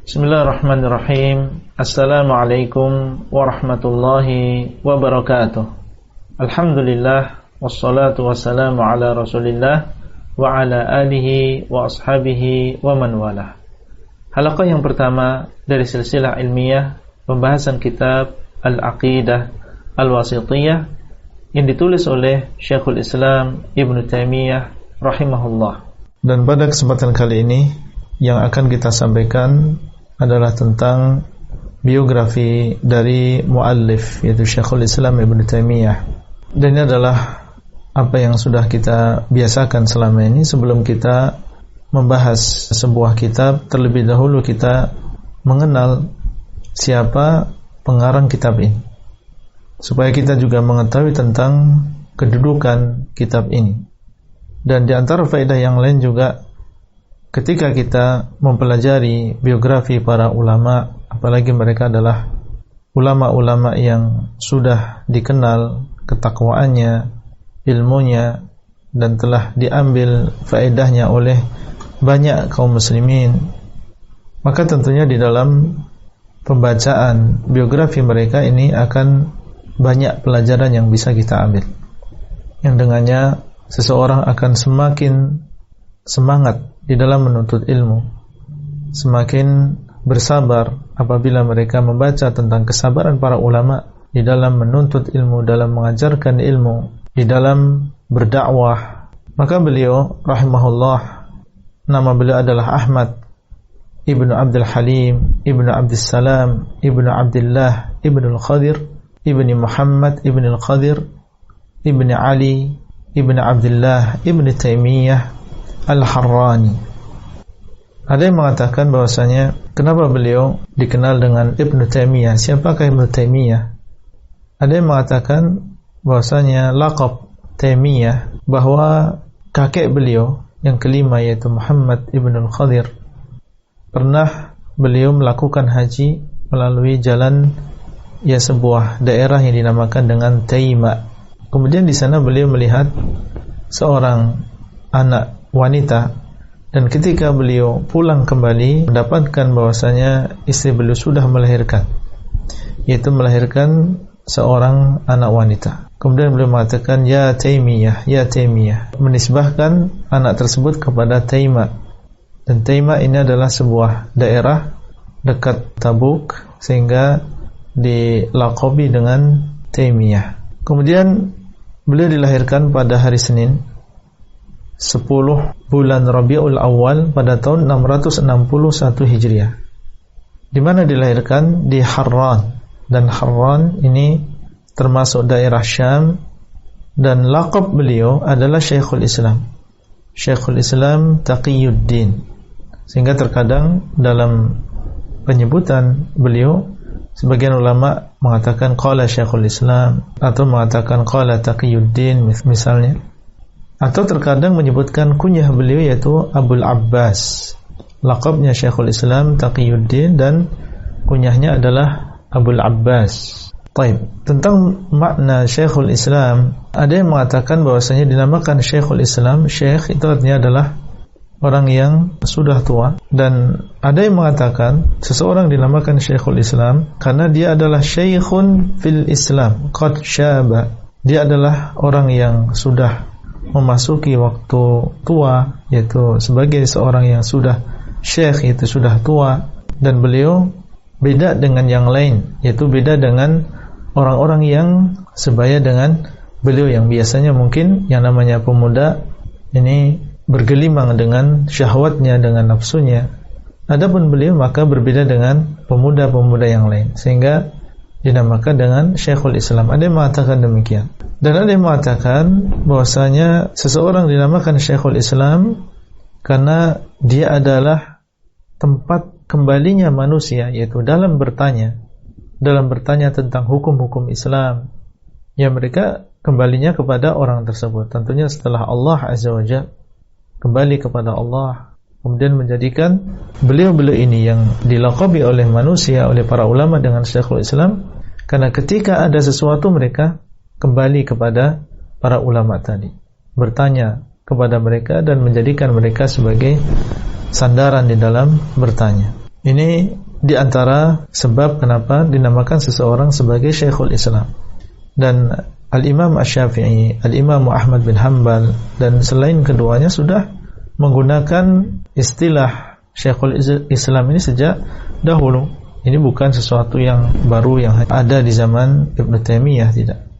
Bismillahirrahmanirrahim. Assalamualaikum warahmatullahi wabarakatuh. Alhamdulillah, wassalatu wassalamu ala Rasulillah wa ala alihi wa ashabihi wa man walah. Halaqah yang pertama dari silsilah ilmiah pembahasan kitab Al-Aqidah Al-Wasithiyah yang ditulis oleh Syekhul Islam Ibnu Taimiyah rahimahullah. Dan pada kesempatan kali ini yang akan kita sampaikan adalah tentang biografi dari muallif, yaitu Syekhul Islam Ibnu Taimiyah. Dan ini adalah apa yang sudah kita biasakan selama ini. Sebelum kita membahas sebuah kitab, terlebih dahulu kita mengenal siapa pengarang kitab ini, supaya kita juga mengetahui tentang kedudukan kitab ini. Dan di antara faedah yang lain juga, ketika kita mempelajari biografi para ulama, apalagi mereka adalah ulama-ulama yang sudah dikenal ketakwaannya, ilmunya, dan telah diambil faedahnya oleh banyak kaum muslimin, maka tentunya di dalam pembacaan biografi mereka ini akan banyak pelajaran yang bisa kita ambil, yang dengannya seseorang akan semakin semangat di dalam menuntut ilmu, semakin bersabar apabila mereka membaca tentang kesabaran para ulama di dalam menuntut ilmu, dalam mengajarkan ilmu, di dalam berdakwah. Maka beliau rahimahullah, nama beliau adalah Ahmad Ibnu Abdul Halim Ibnu Abdus Salam Ibnu Abdullah Ibnu Al-Khadir Ibnu Muhammad Ibnu Al-Khadir Ibnu Ali Ibnu Abdullah Ibnu Taimiyah Al-Harrani. Ada yang mengatakan bahwasanya kenapa beliau dikenal dengan Ibnu Taimiyah? Siapakah Ibnu Taimiyah? Ada yang mengatakan bahwasanya laqab Taimiyah, bahwa kakek beliau yang kelima yaitu Muhammad Ibnu Al-Khadir, pernah beliau melakukan haji melalui jalan sebuah daerah yang dinamakan dengan Taima. Kemudian di sana beliau melihat seorang anak wanita, dan ketika beliau pulang kembali mendapatkan bahwasanya istri beliau sudah melahirkan, yaitu melahirkan seorang anak wanita. Kemudian beliau mengatakan ya Taimiyah, ya Taimiyah, menisbahkan anak tersebut kepada Taima. Dan Taima ini adalah sebuah daerah dekat Tabuk, sehingga dilaqabi dengan Taimiyah. Kemudian beliau dilahirkan pada hari Senin 10 bulan Rabiul Awal pada tahun 661 Hijriah. Di mana dilahirkan? Di Harran. Dan Harran ini termasuk daerah Syam, dan laqab beliau adalah Syekhul Islam. Syekhul Islam Taqiyuddin. Sehingga terkadang dalam penyebutan beliau sebagian ulama mengatakan qala Syekhul Islam, atau mengatakan qala Taqiyuddin misalnya. Atau terkadang menyebutkan kunyah beliau yaitu Abul Abbas. Laqabnya Syekhul Islam Taqiyuddin dan kunyahnya adalah Abul Abbas. Baik, tentang makna Syekhul Islam, ada yang mengatakan bahwasanya dinamakan Syekhul Islam, Syekh itu artinya adalah orang yang sudah tua, dan ada yang mengatakan seseorang dinamakan Syekhul Islam karena dia adalah Syekhun fil Islam qad syaba. Dia adalah orang yang sudah memasuki waktu tua, yaitu sebagai seorang yang sudah syekh, yaitu sudah tua. Dan beliau beda dengan yang lain, yaitu beda dengan orang-orang yang sebaya dengan beliau, yang biasanya mungkin yang namanya pemuda ini bergelimang dengan syahwatnya, dengan nafsunya. Adapun beliau maka berbeda dengan pemuda-pemuda yang lain, sehingga dinamakan dengan Syekhul Islam. Ada yang mengatakan demikian. Dan ada yang mengatakan bahwasanya seseorang dinamakan Syekhul Islam karena dia adalah tempat kembalinya manusia, yaitu dalam bertanya tentang hukum-hukum Islam, ya mereka kembalinya kepada orang tersebut. Tentunya setelah Allah Azza wa Jalla, kembali kepada Allah, kemudian menjadikan beliau-beliau ini yang dilaqabi oleh manusia, oleh para ulama dengan Syekhul Islam, karena ketika ada sesuatu mereka kembali kepada para ulama tadi, bertanya kepada mereka dan menjadikan mereka sebagai sandaran di dalam bertanya. Ini di antara sebab kenapa dinamakan seseorang sebagai Syekhul Islam. Dan Al-Imam Asy-Syafi'i, Al-Imam Ahmad bin Hanbal dan selain keduanya sudah menggunakan istilah Syekhul Islam ini sejak dahulu. Ini bukan sesuatu yang baru yang ada di zaman Ibnu Taimiyah, tidak.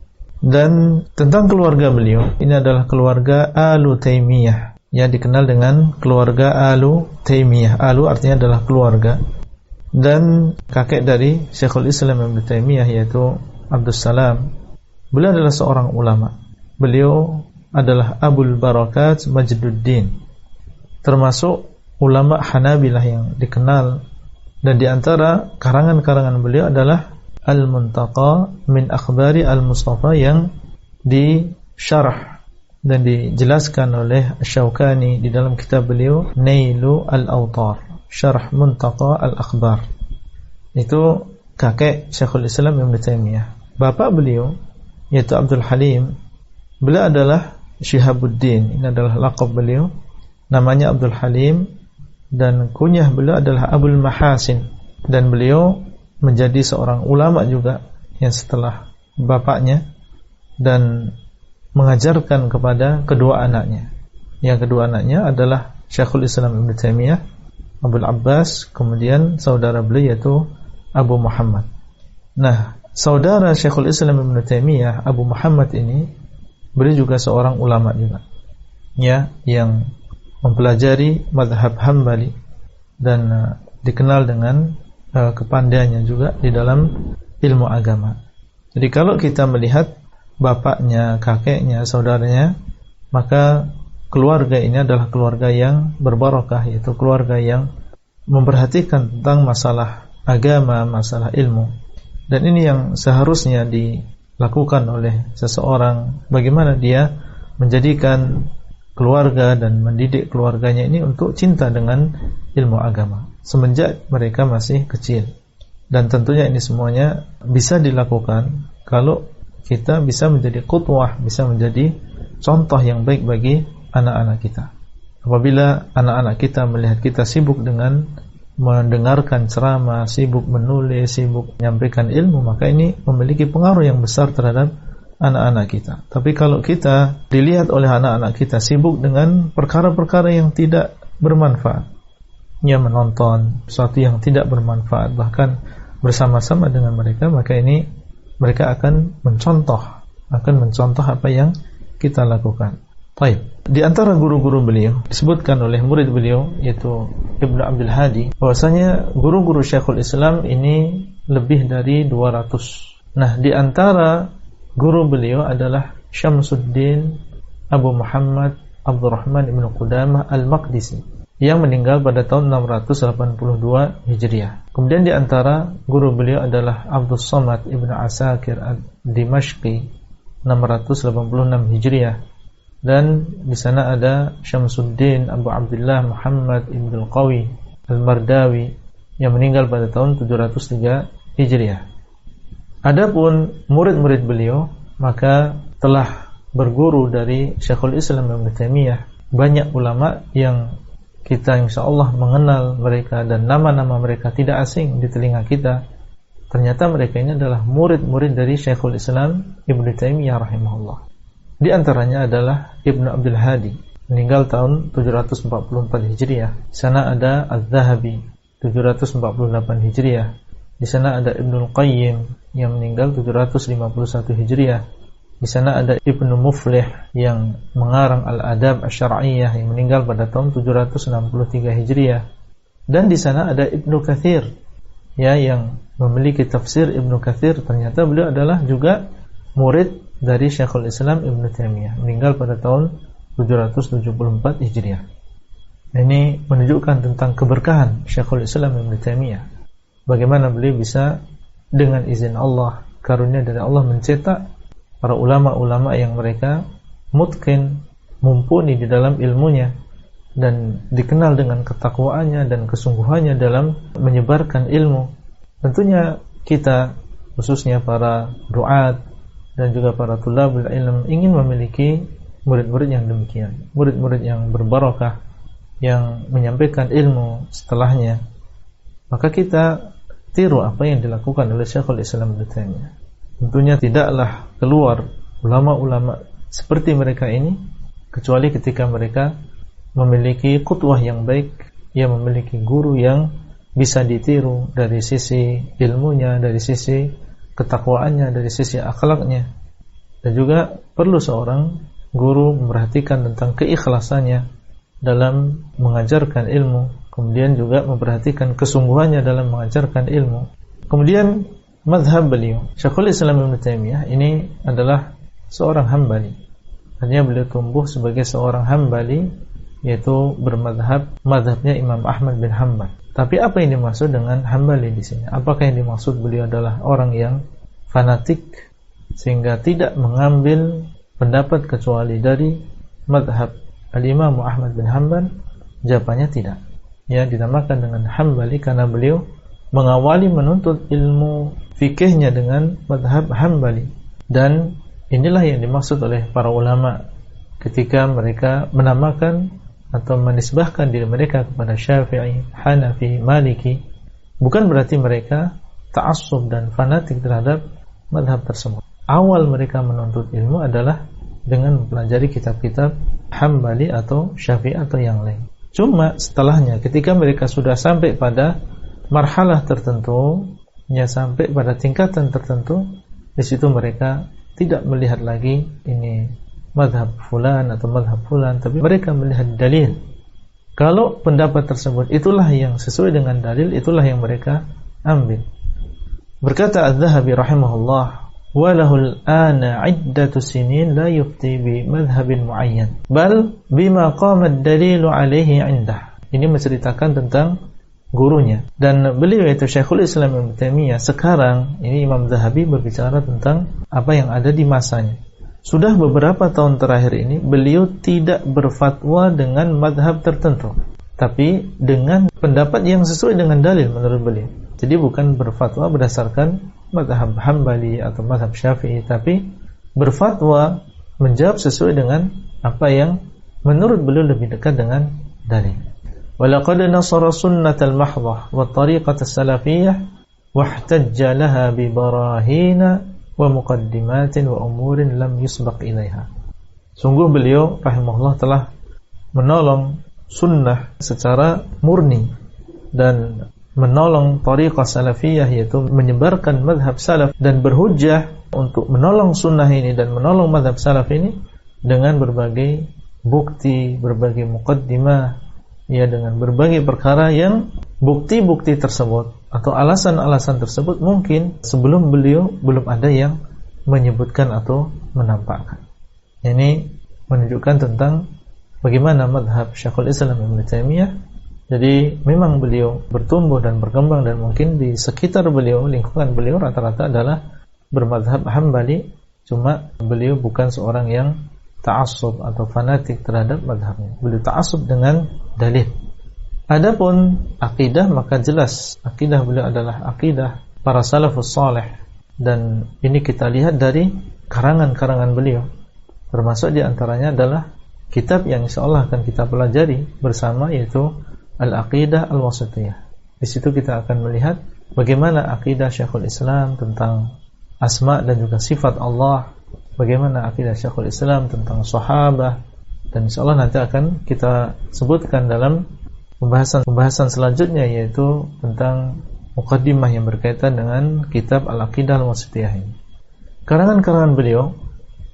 Dan tentang keluarga beliau, ini adalah keluarga Alu Taimiyah, yang dikenal dengan keluarga Alu Taimiyah. Alu artinya adalah keluarga. Dan kakek dari Syekhul Islam Ibnu Taimiyah yaitu Abdus Salam, beliau adalah seorang ulama. Beliau adalah Abul Barakat Majduddin, termasuk ulama Hanabilah yang dikenal. Dan di antara karangan-karangan beliau adalah Al-Muntaqa min Akhbari Al-Mustafa yang disyarah dan dijelaskan oleh Asy-Syaukani di dalam kitab beliau Nailu Al-Awtar, Syarah Muntaqa Al-Akhbar. Itu kakek Syekhul Islam Ibnu Taimiyah. Bapak beliau yaitu Abdul Halim, beliau adalah Syihabuddin. Ini adalah laqab beliau. Namanya Abdul Halim dan kunyah beliau adalah Abul Mahasin. Dan beliau menjadi seorang ulama juga yang setelah bapaknya dan mengajarkan kepada kedua anaknya. Yang kedua anaknya adalah Syekhul Islam Ibnu Taimiyah, Abul Abbas, kemudian saudara beliau yaitu Abu Muhammad. Nah, saudara Syekhul Islam Ibnu Taimiyah, Abu Muhammad ini, beliau juga seorang ulama juga, ya, yang mempelajari mazhab Hambali dan dikenal dengan kepandaiannya juga di dalam ilmu agama. Jadi kalau kita melihat bapaknya, kakeknya, saudaranya, maka keluarga ini adalah keluarga yang berbarokah, yaitu keluarga yang memperhatikan tentang masalah agama, masalah ilmu. Dan ini yang seharusnya dilakukan oleh seseorang, bagaimana dia menjadikan keluarga dan mendidik keluarganya ini untuk cinta dengan ilmu agama semenjak mereka masih kecil. Dan tentunya ini semuanya bisa dilakukan kalau kita bisa menjadi qudwah, bisa menjadi contoh yang baik bagi anak-anak kita. Apabila anak-anak kita melihat kita sibuk dengan mendengarkan ceramah, sibuk menulis, sibuk menyampaikan ilmu, maka ini memiliki pengaruh yang besar terhadap anak-anak kita. Tapi kalau kita dilihat oleh anak-anak kita sibuk dengan perkara-perkara yang tidak bermanfaat, ya, menonton sesuatu yang tidak bermanfaat, bahkan bersama-sama dengan mereka, maka ini mereka akan mencontoh apa yang kita lakukan. Baik. Di antara guru-guru beliau disebutkan oleh murid beliau yaitu Ibnu Abdul Hadi, bahwasanya guru-guru Syekhul Islam ini lebih dari 200. Nah, di antara guru beliau adalah Syamsuddin Abu Muhammad Abdurrahman Ibn Qudamah Al-Maqdisi yang meninggal pada tahun 682 Hijriah. Kemudian di antara guru beliau adalah Abdul Samad Ibn Asakir Ad-Dimashqi 686 Hijriah. Dan di sana ada Syamsuddin Abu Abdullah Muhammad Ibn Al-Qawi Al-Mardawi yang meninggal pada tahun 703 Hijriah. Adapun murid-murid beliau maka telah berguru dari Syekhul Islam Ibnu Taimiyah banyak ulama yang kita insyaallah mengenal mereka dan nama-nama mereka tidak asing di telinga kita. Ternyata mereka ini adalah murid-murid dari Syekhul Islam Ibnu Taimiyah rahimahullah. Di antaranya adalah Ibnu Abdul Hadi, meninggal tahun 744 Hijriah. Di sana ada Az-Zahabi 748 Hijriah. Di sana ada Ibnul Qayyim yang meninggal 751 Hijriah. Di sana ada Ibnu Muflih yang mengarang Al-Adab Asy-Syar'iyyah yang meninggal pada tahun 763 Hijriah. Dan di sana ada Ibnu Katsir, ya, yang memiliki tafsir Ibnu Katsir. Ternyata beliau adalah juga murid dari Syekhul Islam Ibnu Taimiyah, meninggal pada tahun 774 Hijriah. Ini menunjukkan tentang keberkahan Syekhul Islam Ibnu Taimiyah. Bagaimana beliau bisa dengan izin Allah, karunia dari Allah, mencetak para ulama-ulama yang mereka mutqin, mumpuni di dalam ilmunya dan dikenal dengan ketakwaannya dan kesungguhannya dalam menyebarkan ilmu. Tentunya kita, khususnya para duat dan juga para thulabul ilm, ingin memiliki murid-murid yang demikian, murid-murid yang berbarokah, yang menyampaikan ilmu setelahnya. maka kita tiru apa yang dilakukan oleh Syekhul Islam Ibnu Taimiyah. Tentunya tidaklah keluar ulama-ulama seperti mereka ini kecuali ketika mereka memiliki qudwah yang baik, ia memiliki guru yang bisa ditiru dari sisi ilmunya, dari sisi ketakwaannya, dari sisi akhlaknya. Dan juga perlu seorang guru memperhatikan tentang keikhlasannya dalam mengajarkan ilmu, kemudian juga memperhatikan kesungguhannya dalam mengajarkan ilmu. Kemudian mazhab beliau, Syekhul Islam Ibnu Taimiyah ini adalah seorang Hambali. Artinya beliau tumbuh sebagai seorang Hambali, yaitu mazhabnya Imam Ahmad bin Hanbal. Tapi apa yang dimaksud dengan Hambali di sini? Apakah yang dimaksud beliau adalah orang yang fanatik sehingga tidak mengambil pendapat kecuali dari mazhab Al-Imam Ahmad bin Hanbal? Jawabannya tidak. Ya, dinamakan dengan Hambali karena beliau mengawali menuntut ilmu fikihnya dengan mazhab Hambali. Dan inilah yang dimaksud oleh para ulama ketika mereka menamakan atau menisbahkan diri mereka kepada Syafi'i, Hanafi, Maliki. Bukan berarti mereka ta'assub dan fanatik terhadap mazhab tersebut. Awal mereka menuntut ilmu adalah dengan mempelajari kitab-kitab Hambali atau Syafi'i atau yang lain. Cuma setelahnya ketika mereka sudah sampai pada marhalah tertentu, ya sampai pada tingkatan tertentu, di situ mereka tidak melihat lagi ini mazhab fulan atau mazhab fulan, tapi mereka melihat dalil. Kalau pendapat tersebut itulah yang sesuai dengan dalil, itulah yang mereka ambil. Berkata Az-Zahabi rahimahullah, walahul ana iddatu sinin la yufti bi madhhabin muayyan bal bima qama ad-dalilu alaihi indah. Ini menceritakan tentang gurunya, dan beliau itu Syekhul Islam Ibnu Taimiyah. Sekarang ini Imam Zahabi berbicara tentang apa yang ada di masanya. Sudah beberapa tahun terakhir ini beliau tidak berfatwa dengan madhab tertentu, tapi dengan pendapat yang sesuai dengan dalil menurut beliau. Jadi bukan berfatwa berdasarkan madhab Hambali atau madhab Syafi'i, tapi berfatwa menjawab sesuai dengan apa yang menurut beliau lebih dekat dengan dalil. Walaqad nasara sunnatal mahdhah wa tariqatas salafiyyah wahtajja laha bi barahina wa muqaddimatin wa umurin lam yusbaq ilaiha. Sungguh beliau rahimahullah telah menolong sunnah secara murni dan menolong tariqah salafiyah, yaitu menyebarkan mazhab salaf, dan berhujjah untuk menolong sunnah ini dan menolong mazhab salaf ini dengan berbagai bukti, berbagai muqaddimah, ya, dengan berbagai perkara yang bukti-bukti tersebut atau alasan-alasan tersebut mungkin sebelum beliau belum ada yang menyebutkan atau menampakkan. Ini menunjukkan tentang bagaimana mazhab Syekhul Islam Ibnu Taimiyah. Jadi memang beliau bertumbuh dan berkembang, dan mungkin di sekitar beliau, lingkungan beliau rata-rata adalah bermazhab Hambali. Cuma beliau bukan seorang yang ta'assub atau fanatik terhadap mazhabnya. Beliau ta'assub dengan dalil. Adapun akidah, maka jelas akidah beliau adalah akidah para salafus saleh, dan ini kita lihat dari karangan-karangan beliau. Termasuk di antaranya adalah kitab yang insyaallah akan kita pelajari bersama, yaitu Al-Aqidah Al-Wasithiyah. Di situ kita akan melihat bagaimana akidah Syekhul Islam tentang asma dan juga sifat Allah, bagaimana akidah Syekhul Islam tentang sahabat, dan insyaallah nanti akan kita sebutkan dalam pembahasan selanjutnya, yaitu tentang muqaddimah yang berkaitan dengan kitab Al-Aqidah Al-Wasithiyah ini. Karangan-karangan beliau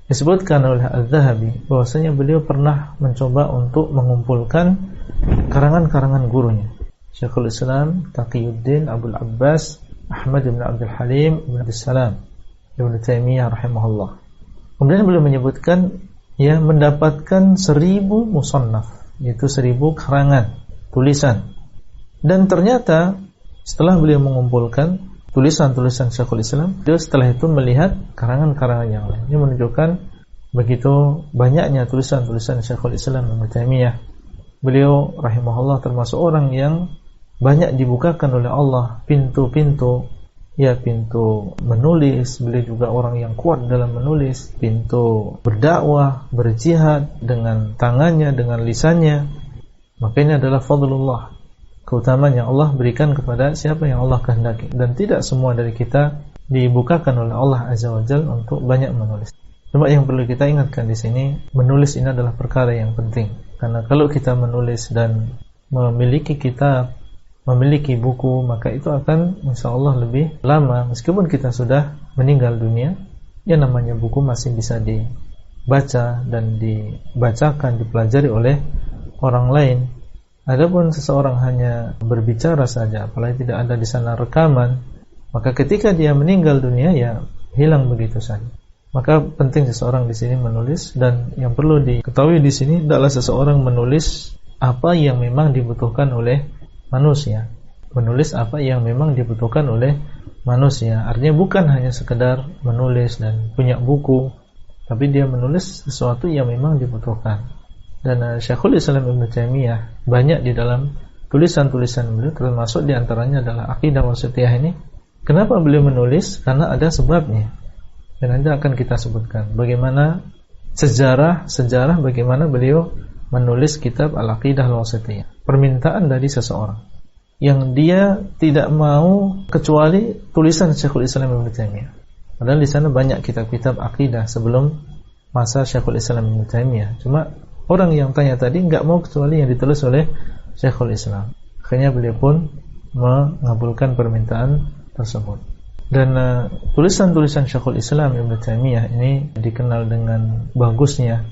disebutkan oleh Az-Zahabi bahwasanya beliau pernah mencoba untuk mengumpulkan karangan-karangan gurunya, Syekhul Islam Taqiyuddin Abul Abbas Ahmad bin Abdul Halim bin Abdul Salam Ibnu Taimiyah rahimahullah. Kemudian beliau menyebutkan mendapatkan 1000 musannaf, yaitu 1000 karangan tulisan. Dan ternyata setelah beliau mengumpulkan tulisan-tulisan Syekhul Islam, beliau setelah itu melihat karangan-karangan yang lain. Ini menunjukkan begitu banyaknya tulisan-tulisan Syekhul Islam Ibnu Taimiyah. Beliau rahimahullah termasuk orang yang banyak dibukakan oleh Allah pintu-pintu, pintu menulis. Beliau juga orang yang kuat dalam menulis, pintu berdakwah, berjihad dengan tangannya, dengan lisannya. Maka ini adalah fadlullah, keutamaan yang Allah berikan kepada siapa yang Allah kehendaki, dan tidak semua dari kita dibukakan oleh Allah Azza wa Jalla untuk banyak menulis. Cuma yang perlu kita ingatkan di sini, menulis ini adalah perkara yang penting. Karena kalau kita menulis dan memiliki kitab, memiliki buku, maka itu akan insya Allah lebih lama. Meskipun kita sudah meninggal dunia, ya namanya buku masih bisa dibaca dan dibacakan, dipelajari oleh orang lain. Adapun seseorang hanya berbicara saja, apalagi tidak ada di sana rekaman, maka ketika dia meninggal dunia, ya hilang begitu saja. Maka penting seseorang di sini menulis, dan yang perlu diketahui di sini adalah seseorang menulis apa yang memang dibutuhkan oleh manusia. Menulis apa yang memang dibutuhkan oleh manusia. Artinya bukan hanya sekedar menulis dan punya buku, tapi dia menulis sesuatu yang memang dibutuhkan. Dan Syekhul Islam Ibnu Taimiyah banyak di dalam tulisan-tulisan beliau, termasuk diantaranya adalah Aqidah Wasithiyah ini. Kenapa beliau menulis? Karena ada sebabnya. Dan nanti akan kita sebutkan bagaimana sejarah bagaimana beliau menulis kitab Al-Aqidah Al-Wasithiyah. Permintaan dari seseorang yang dia tidak mau kecuali tulisan Syekhul Islam Ibnu Taimiyah. Padahal di sana banyak kitab-kitab akidah sebelum masa Syekhul Islam Ibnu Taimiyah. Cuma orang yang tanya tadi enggak mau kecuali yang ditulis oleh Syekhul Islam. Akhirnya beliau pun mengabulkan permintaan tersebut. Dan tulisan-tulisan Syekhul Islam Ibnu Taimiyah ini dikenal dengan bagusnya,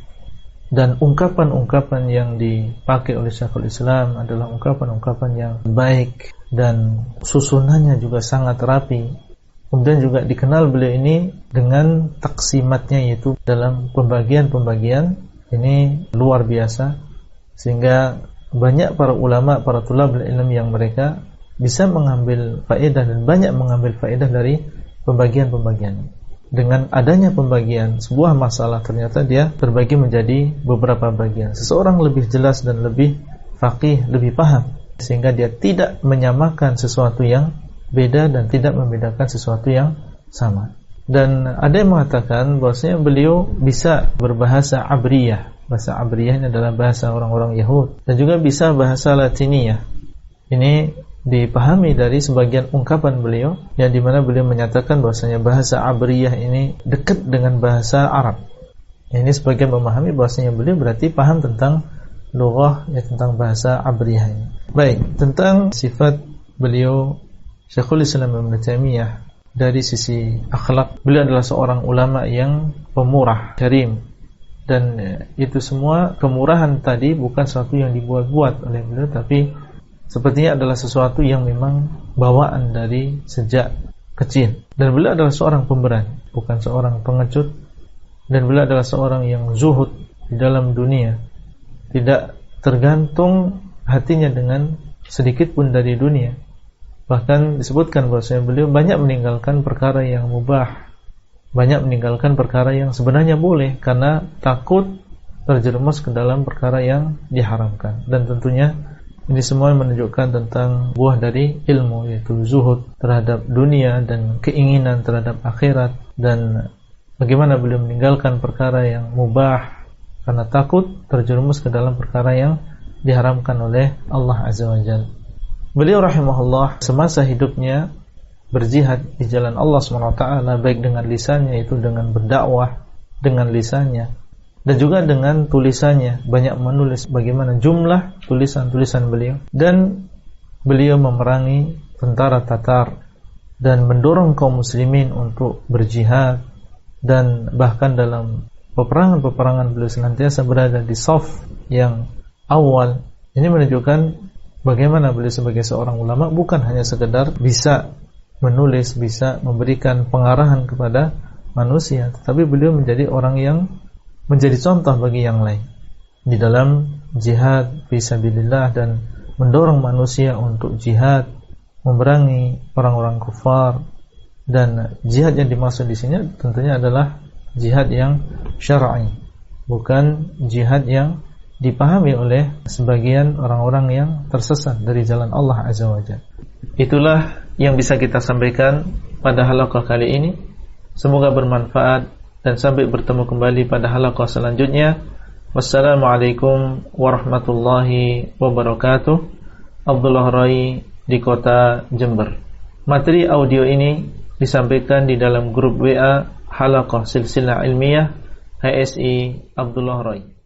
dan ungkapan-ungkapan yang dipakai oleh Syekhul Islam adalah ungkapan-ungkapan yang baik, dan susunannya juga sangat rapi. Kemudian juga dikenal beliau ini dengan taksimatnya, yaitu dalam pembagian-pembagian ini luar biasa, sehingga banyak para ulama, para tulabul ilm yang mereka bisa mengambil faedah dan banyak mengambil faedah dari pembagian-pembagian. Dengan adanya pembagian sebuah masalah, ternyata dia terbagi menjadi beberapa bagian. Seseorang lebih jelas dan lebih faqih, lebih paham, sehingga dia tidak menyamakan sesuatu yang beda dan tidak membedakan sesuatu yang sama. Dan ada yang mengatakan bahwasanya beliau bisa berbahasa Abriyah. Bahasa Abriyah ini adalah bahasa orang-orang Yahud, dan juga bisa bahasa Latiniyah. Ini dipahami dari sebagian ungkapan beliau, yang dimana beliau menyatakan bahwasanya bahasa Abriyah ini dekat dengan bahasa Arab. Ini sebagian memahami bahwasanya beliau berarti paham tentang lughah, ya, tentang bahasa Abriyah ini. Baik, tentang sifat beliau Syekhul Islam Ibnu Taimiyah dari sisi akhlak, beliau adalah seorang ulama yang pemurah, karim. Dan itu semua kemurahan tadi bukan sesuatu yang dibuat-buat oleh beliau, tapi sepertinya adalah sesuatu yang memang bawaan dari sejak kecil. Dan beliau adalah seorang pemberani, bukan seorang pengecut. Dan beliau adalah seorang yang zuhud di dalam dunia, tidak tergantung hatinya dengan sedikit pun dari dunia. Bahkan disebutkan bahwasanya beliau banyak meninggalkan perkara yang mubah, banyak meninggalkan perkara yang sebenarnya boleh, karena takut terjerumus ke dalam perkara yang diharamkan. Dan tentunya ini semua menunjukkan tentang buah dari ilmu, yaitu zuhud terhadap dunia dan keinginan terhadap akhirat, dan bagaimana beliau meninggalkan perkara yang mubah karena takut terjerumus ke dalam perkara yang diharamkan oleh Allah Azza wa Jalla. Beliau rahimahullah semasa hidupnya berjihad di jalan Allah SWT, baik dengan lisannya, yaitu dengan berdakwah dengan lisannya, dan juga dengan tulisannya, banyak menulis. Bagaimana jumlah tulisan-tulisan beliau. Dan beliau memerangi tentara Tatar dan mendorong kaum muslimin untuk berjihad, dan bahkan dalam peperangan-peperangan beliau senantiasa berada di shaf yang awal. Ini menunjukkan bagaimana beliau sebagai seorang ulama bukan hanya sekedar bisa menulis, bisa memberikan pengarahan kepada manusia, tetapi beliau menjadi orang yang menjadi contoh bagi yang lain di dalam jihad fisabilillah, dan mendorong manusia untuk jihad, memerangi orang-orang kufar. Dan jihad yang dimaksud di sini tentunya adalah jihad yang syar'i, bukan jihad yang dipahami oleh sebagian orang-orang yang tersesat dari jalan Allah Azza wa Jalla. Itulah yang bisa kita sampaikan pada halaqah kali ini. Semoga bermanfaat, dan sampai bertemu kembali pada halaqah selanjutnya. Wassalamualaikum warahmatullahi wabarakatuh. Abdullah Roy di kota Jember. Materi audio ini disampaikan di dalam grup WA Halaqah Silsilah Ilmiah HSI Abdullah Roy.